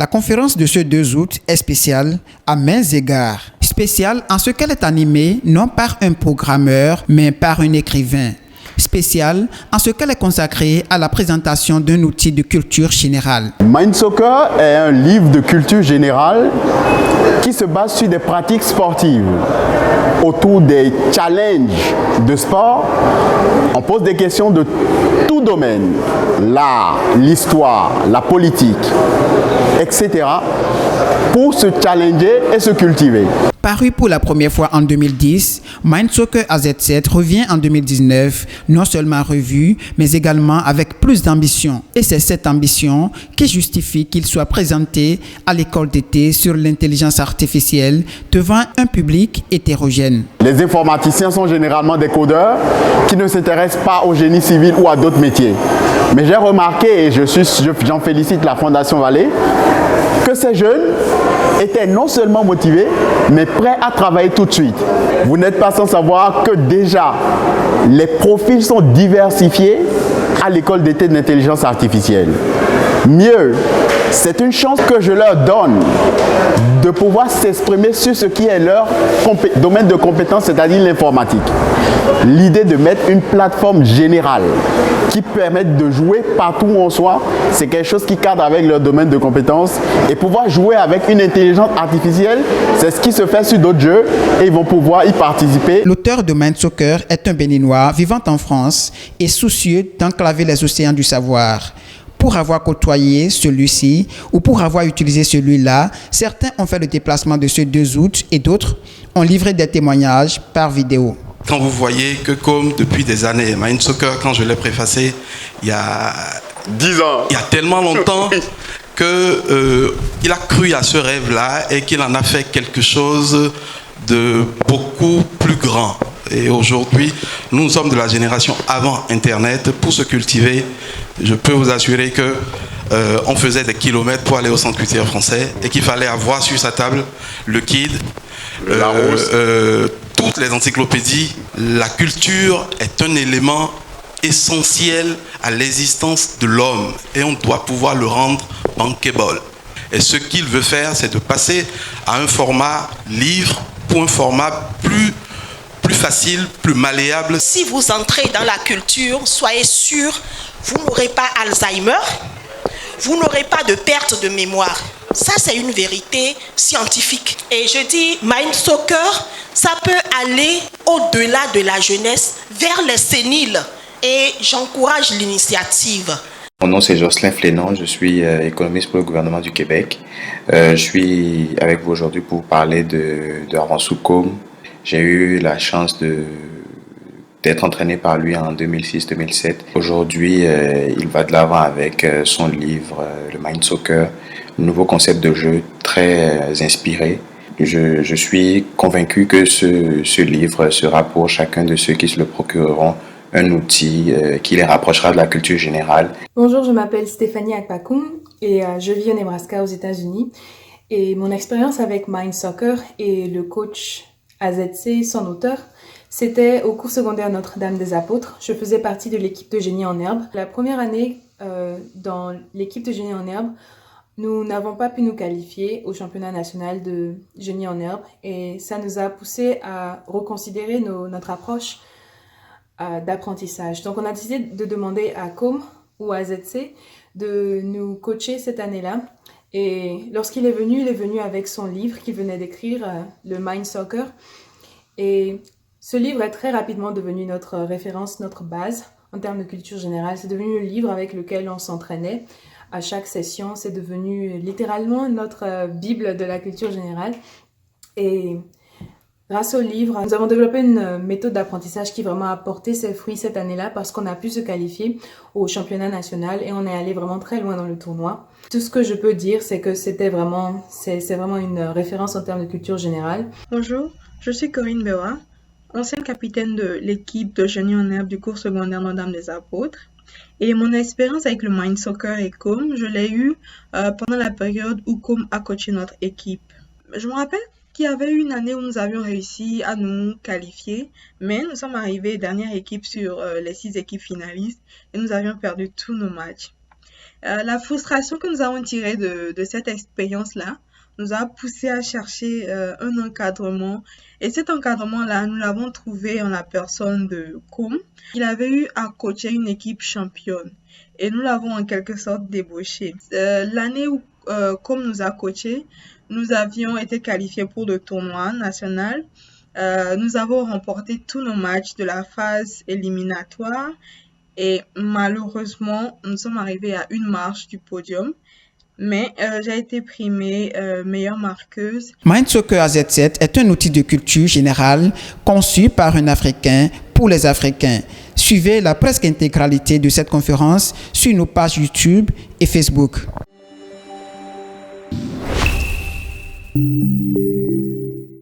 La conférence de ce 2 août est spéciale à maints égards. Spéciale en ce qu'elle est animée non par un programmeur, mais par un écrivain. Spéciale en ce qu'elle est consacrée à la présentation d'un outil de culture générale. Mind Soccer est un livre de culture générale qui se base sur des pratiques sportives. Autour des challenges de sport, on pose des questions de tout domaine, l'art, l'histoire, la politique, etc. pour se challenger et se cultiver. Paru pour la première fois en 2010, Mind Soccer AZ7 revient en 2019, non seulement revu, mais également avec plus d'ambition. Et c'est cette ambition qui justifie qu'il soit présenté à l'école d'été sur l'intelligence artificielle devant un public hétérogène. Les informaticiens sont généralement des codeurs qui ne s'intéressent pas au génie civil ou à d'autres métiers. Mais j'ai remarqué, et j'en félicite la Fondation Vallée, que ces jeunes étaient non seulement motivés, mais prêts à travailler tout de suite. Vous n'êtes pas sans savoir que déjà, les profils sont diversifiés à l'école d'été de l'intelligence artificielle. Mieux, c'est une chance que je leur donne de pouvoir s'exprimer sur ce qui est leur domaine de compétence, c'est-à-dire l'informatique. L'idée de mettre une plateforme générale qui permette de jouer partout où on soit, c'est quelque chose qui cadre avec leur domaine de compétence. Et pouvoir jouer avec une intelligence artificielle, c'est ce qui se fait sur d'autres jeux et ils vont pouvoir y participer. L'auteur de Mind Soccer est un Béninois vivant en France et soucieux d'enclaver les océans du savoir. Pour avoir côtoyé celui-ci ou pour avoir utilisé celui-là, certains ont fait le déplacement de ce 2 août et d'autres ont livré des témoignages par vidéo. Quand vous voyez que comme depuis des années, Mind Soccer, quand je l'ai préfacé, il y a 10 ans, il y a tellement longtemps qu'il a cru à ce rêve-là et qu'il en a fait quelque chose de beaucoup plus grand. Et aujourd'hui, nous sommes de la génération avant Internet. Pour se cultiver, je peux vous assurer que on faisait des kilomètres pour aller au centre culturel français et qu'il fallait avoir sur sa table le Kid, toutes les encyclopédies. La culture est un élément essentiel à l'existence de l'homme et on doit pouvoir le rendre bankable. Et ce qu'il veut faire, c'est de passer à un format livre pour un format plus facile, plus malléable. Si vous entrez dans la culture, soyez sûr, vous n'aurez pas Alzheimer, vous n'aurez pas de perte de mémoire. Ça, c'est une vérité scientifique. Et je dis, Mind Soccer, ça peut aller au-delà de la jeunesse, vers les séniles. Et j'encourage l'initiative. Mon nom c'est Jocelyn Flénon, je suis économiste pour le gouvernement du Québec. Je suis avec vous aujourd'hui pour vous parler de Arvansou Com. J'ai eu la chance d'être entraîné par lui en 2006-2007. Aujourd'hui, il va de l'avant avec son livre, le Mind Soccer, un nouveau concept de jeu très inspiré. Je suis convaincu que ce livre sera pour chacun de ceux qui se le procureront un outil qui les rapprochera de la culture générale. Bonjour, je m'appelle Stéphanie Akpakoum et je vis au Nebraska aux États-Unis. Et mon expérience avec Mind Soccer et le coach AZC, son auteur, c'était au cours secondaire Notre-Dame-des-Apôtres. Je faisais partie de l'équipe de génie en herbe. La première année, dans l'équipe de génie en herbe, nous n'avons pas pu nous qualifier au championnat national de génie en herbe et ça nous a poussé à reconsidérer notre approche d'apprentissage. Donc on a décidé de demander à Com ou à ZC de nous coacher cette année-là. Et lorsqu'il est venu avec son livre qu'il venait d'écrire, le Mind Soccer. Et ce livre est très rapidement devenu notre référence, notre base en termes de culture générale. C'est devenu le livre avec lequel on s'entraînait à chaque session. C'est devenu littéralement notre bible de la culture générale. Et grâce au livre, nous avons développé une méthode d'apprentissage qui vraiment a porté ses fruits cette année-là parce qu'on a pu se qualifier au championnat national et on est allé vraiment très loin dans le tournoi. Tout ce que je peux dire, c'est que c'est vraiment une référence en termes de culture générale. Bonjour, je suis Corinne Bewa, ancienne capitaine de l'équipe de génie en herbe du cours secondaire Notre-Dame-des-Apôtres. Et mon expérience avec le Mind Soccer et Com, je l'ai eue pendant la période où Com a coaché notre équipe. Je me rappelle qu'il y avait eu une année où nous avions réussi à nous qualifier, mais nous sommes arrivés dernière équipe sur les 6 équipes finalistes et nous avions perdu tous nos matchs. La frustration que nous avons tirée de cette expérience-là nous a poussé à chercher un encadrement. Et cet encadrement-là, nous l'avons trouvé en la personne de Koum. Il avait eu à coacher une équipe championne et nous l'avons en quelque sorte débauché. L'année où Koum nous a coachés, nous avions été qualifiés pour le tournoi national. Nous avons remporté tous nos matchs de la phase éliminatoire et malheureusement, nous sommes arrivés à une marche du podium. Mais j'ai été primée meilleure marqueuse. Mind Soccer AZ7 est un outil de culture générale conçu par un Africain pour les Africains. Suivez la presque intégralité de cette conférence sur nos pages YouTube et Facebook.